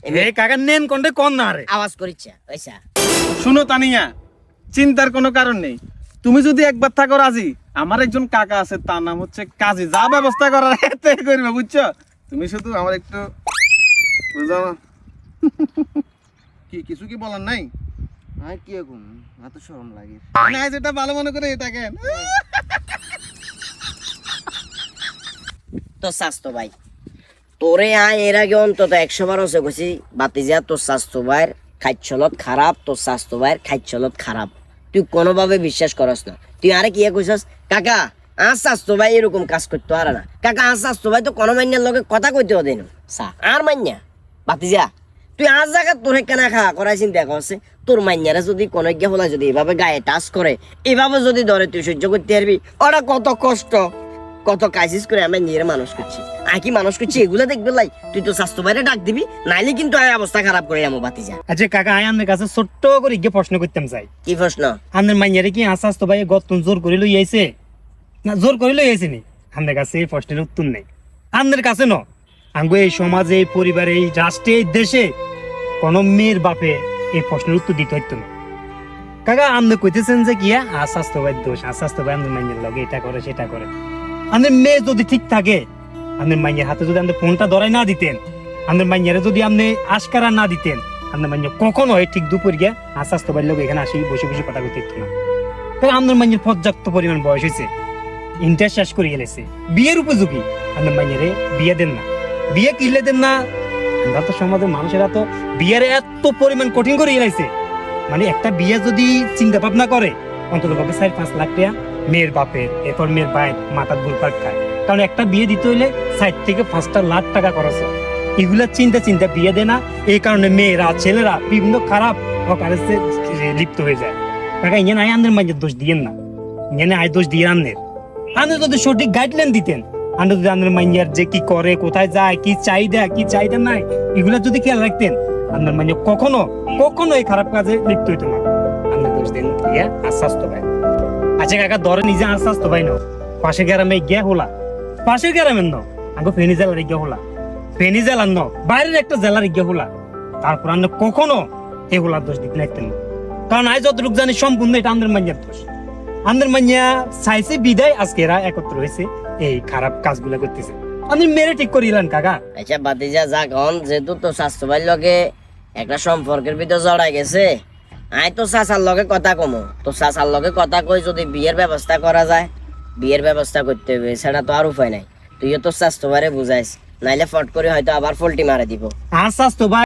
এই কাকা নেন কোনটা কোন না রে আওয়াজ করিচ্ছে পয়সা শুনো তানিয়া, চিন্তার কোনো কারণ নেই। তুমি যদি একবার থাকো রাজি, আমার একজন কাকা আছে, তার নাম হচ্ছে কাজী, যা ব্যবস্থা করার এতে করবে, বুঝছো? তুমি শুধু আমার একটু বুঝো। কি কিছু কি বলার নাই? আর কি এখন এত শরম লাগে? না যেটা ভালো মনে করে এটা কেন? তো স্বাস্থ্য ভাই তোরে এর আগে অন্তত 100 বার হচ্ছে কইছি বাতিজা তোর স্বাস্থ্য ভাইয়ের খাইছলত খারাপ, তোর স্বাস্থ্য ভাইয়ের খাইছলত খারাপ, তুই কোনোভাবে বিশ্বাস করস না। তুই আরে কি কইছস কাকা আর স্বাস্থ্য ভাই এরকম কাজ করতে পারে না, কাকা আর স্বাস্থ্য ভাই তো কোনো মাইন্যার লগে কথা কইতেও দেন আর মাইন্যা বাতিজা তুই আজ জায়গা তোর কেনা খাওয়া করাই চিন্তা করছে তোর মাইন্যারা যদি কোনো গিয়া হলা যদি এভাবে গায়ে টাচ করে এভাবে যদি ধরে তুই সহ্য করতে পারবি? ওরা কত কষ্ট কত কাইসিস করে আমি নিজের মানুষ করছি, আর কি মানুষ করছি এগুলো দেখবে লাই। তুই তো স্বাস্থ্য বাইরে ডাক দিবি, নাইলে কিন্তু আয় অবস্থা খারাপ করে যাবো বাতিজা। আচ্ছা কাকা আয়ানের কাছে ছোট্ট করে গিয়ে প্রশ্ন করতাম চাই, কি প্রশ্ন? আন্নের মাইয়ারে কি আস্তে ভাই গতন জোর করে লই আইছে না জোর করে লই আইছে নি? আন্নের কাছে এই প্রশ্নের উত্তর নেই। আন্নের কাছে ন আঙ্গো এই সমাজে, এই পরিবারে, এই রাষ্ট্রে, এই দেশে কোন মেয়ের বাপে এই প্রশ্নের উত্তর দিতে হইতো না। কাকা আপনি কইতেছেন যে কি স্বাস্থ্য ভাই দোষ, স্বাস্থ্য ভাই আমাদের মাইয়ের লগে এটা করে সেটা করে। আমাদের মেয়ে যদি ঠিক থাকে, আমাদের মাইয়ের হাতে যদি আমাদের ফোনটা ধরাই না দিতেন, আমাদের মাইয়ারে যদি আপনি আশকারা না দিতেন, আমাদের মাইয়া কখনো ঠিক দুপুর গিয়া স্বাস্থ্য ভাইয়ের লোক এখানে আসি বসে বসে কথা কইতে না। তাই আমাদের মাইয়ের পর্যাপ্ত পরিমাণ বয়স হয়েছে, ইন্টার শেষ করে গেলেছে, বিয়ের উপযোগী। আমাদের মাইয়ারে বিয়ে দেন না, বিয়ে কিনলে দেন না। আমরা তো সমাজের মানুষেরা তো বিয়ের এত পরিমাণ কঠিন করে গেলাইছে, মানে একটা বিয়ে যদি চিন্তা ভাবনা করে অন্তত 4-5 লাখ টাকা মেয়ের বাপের, এরপর মেয়ের ভাইয়ের মাথার ঘুরপাক খায়। কারণ একটা বিয়ে দিতে হইলে 4 থেকে 5 লাখ টাকা খরচ হয়। এগুলা চিন্তা বিয়ে দেয় না, এই কারণে মেয়েরা ছেলেরা বিভিন্ন খারাপ অকারেন্সে লিপ্ত হয়ে যায়। কাকা ইয়ে নাই আন্দের মাঝে দোষ দিয়েন না, ইয়ে আয় দোষ দিয়ে আন্দের। আন্দের যদি সঠিক গাইডলাইন দিতেন, আন্দের যদি আন্দের মাইয়ার যে কি করে, কোথায় যায়, কি চাহিদা নাই, এগুলা যদি খেয়াল রাখতেন, আন্দের মাইয়া কখনো এই খারাপ কাজে লিপ্ত হইতো না। আন্দের দোষ দেন ইয়া আস্বাস্থ্য ভাই। আচ্ছা কাকা ধরে নিজে আস্বাস্থ্য ভাই ন পাশের গ্রামে গিয়া হলা, পাশের গ্রামের ন আগে ফেনী জেলার গিয়া হলা, ফেনী জেলার ন বাইরের একটা জেলার গিয়া হলা, তারপর আমরা কখনো এগুলার দোষ দিতে লাগতেন না। কারণ আজ যতটুকু জানি সম্পূর্ণ এটা আমাদের মাইয়ার দোষ। আমাদের মাইয়া চাইছে বিদায় আজকে এরা একত্র হয়েছে এই খারাপ কাজগুলো করতেছে। আপনি মেরে ঠিক করিলেন কাকা। আচ্ছা বাতিজা যাক হন, যেহেতু তো স্বাস্থ্য ভাইয়ের লগে একটা সম্পর্কের ভিতর জড়াই গেছে, আই তো চাচার লগে কথা কমো, তো চাচার লগে কথা কই যদি বিয়ের ব্যবস্থা করা যায়, বিয়ের ব্যবস্থা করতে হবে, সেটা তো আর উপায় নাই। তুইও তো স্বাস্থ্য ভাইরে বুঝাইস, নাইলে ফট করে হয়তো আবার ফল্টি মারে দিব। স্বাস্থ্য ভাই